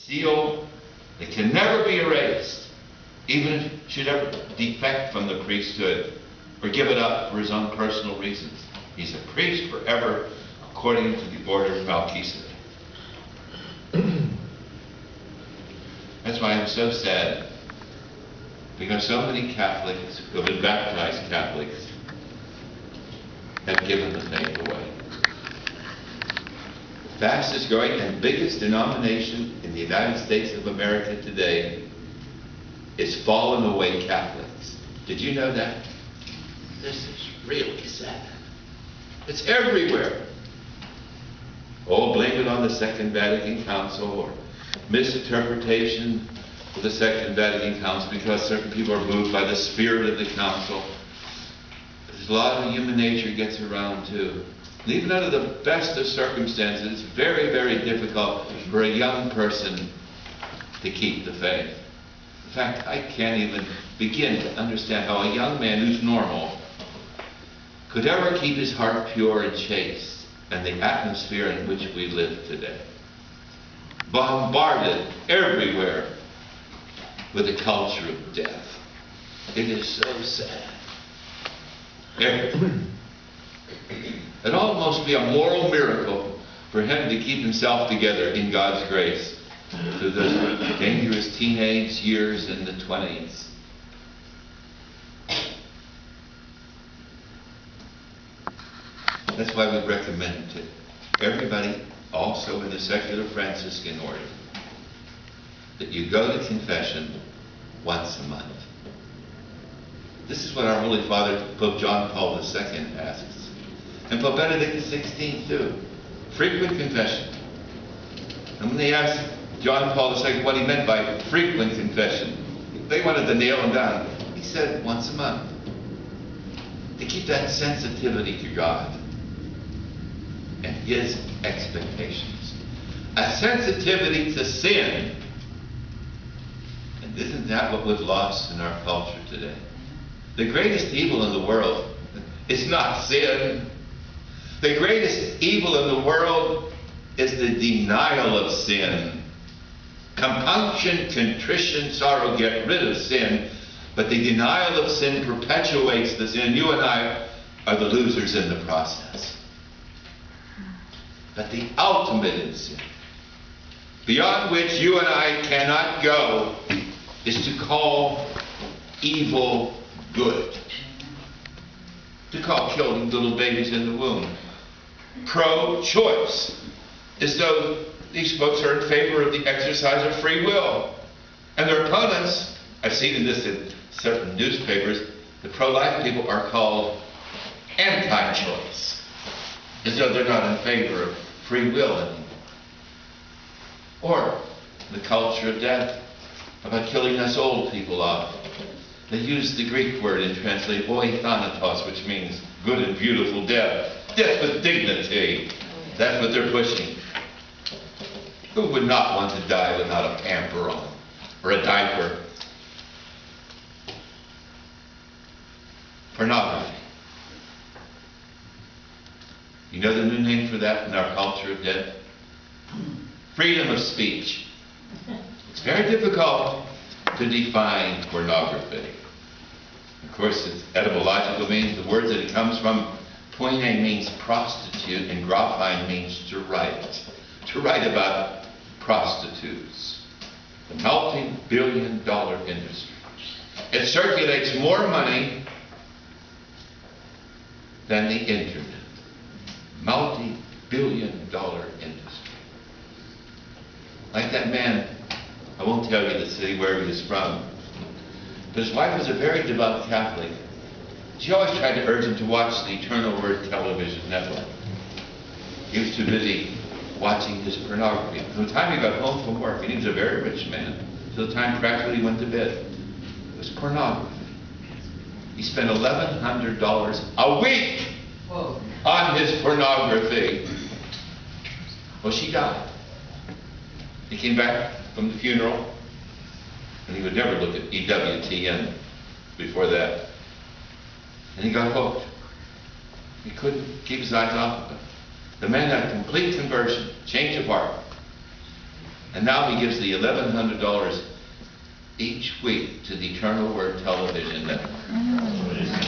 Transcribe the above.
seal that can never be erased, even if it should ever defect from the priesthood or give it up for his own personal reasons. He's a priest forever according to the order of Melchizedek. That's why I'm so sad, because so many Catholics who have been baptized Catholics have given the faith away. The fastest growing and biggest denomination in the United States of America today is fallen away Catholics. Did you know that? This is really sad. It's everywhere. Oh, blame it on the Second Vatican Council or misinterpretation of the Second Vatican Council because certain people are moved by the spirit of the Council. There's a lot of human nature gets around too. And even under the best of circumstances, it's very, very difficult for a young person to keep the faith. In fact, I can't even begin to understand how a young man who's normal could ever keep his heart pure and chaste in the atmosphere in which we live today. Bombarded everywhere with a culture of death. It is so sad. Everywhere. It'd almost be a moral miracle for him to keep himself together in God's grace through those dangerous teenage years in the 20s. That's why we recommend to everybody, also in the Secular Franciscan Order, that you go to confession once a month. This is what our Holy Father, Pope John Paul II, asks. And Pope Benedict XVI, too. Frequent confession. And when they asked John Paul II what he meant by frequent confession, they wanted to nail him down. He said once a month. To keep that sensitivity to God and His expectations. A sensitivity to sin. And isn't that what we've lost in our culture today? The greatest evil in the world is not sin. The greatest evil in the world is the denial of sin. Compunction, contrition, sorrow get rid of sin, but the denial of sin perpetuates the sin. You and I are the losers in the process. But the ultimate in sin, beyond which you and I cannot go, is to call evil good. To call killing little babies in the womb pro-choice, as though these folks are in favor of the exercise of free will. And their opponents, I've seen this in certain newspapers, the pro-life people are called anti-choice, as though they're not in favor of free will anymore. Or the culture of death, about killing us old people off. They use the Greek word and translate oi thanatos, which means good and beautiful death. Death with dignity. That's what they're pushing. Who would not want to die without a pamper on or a diaper? Pornography. You know the new name for that in our culture of death? Freedom of speech. It's very difficult to define pornography. Of course, its etymological means, the word that it comes from, poine means prostitute, and graphine means to write. To write about prostitutes. The multi-billion-dollar industry. It circulates more money than the internet. Multi-billion-dollar industry. Like that man, I won't tell you the city where he was from, but his wife was a very devout Catholic. She always tried to urge him to watch the Eternal Word television network. He was too busy watching his pornography. From the time he got home from work, and he was a very rich man, till the time practically he went to bed, it was pornography. He spent $1,100 a week on his pornography. Well, she died. He came back from the funeral, and he would never look at EWTN before that. And he got hooked. He couldn't keep his eyes off of it. The man had a complete conversion, change of heart. And now he gives the $1,100 each week to the Eternal Word Television Network.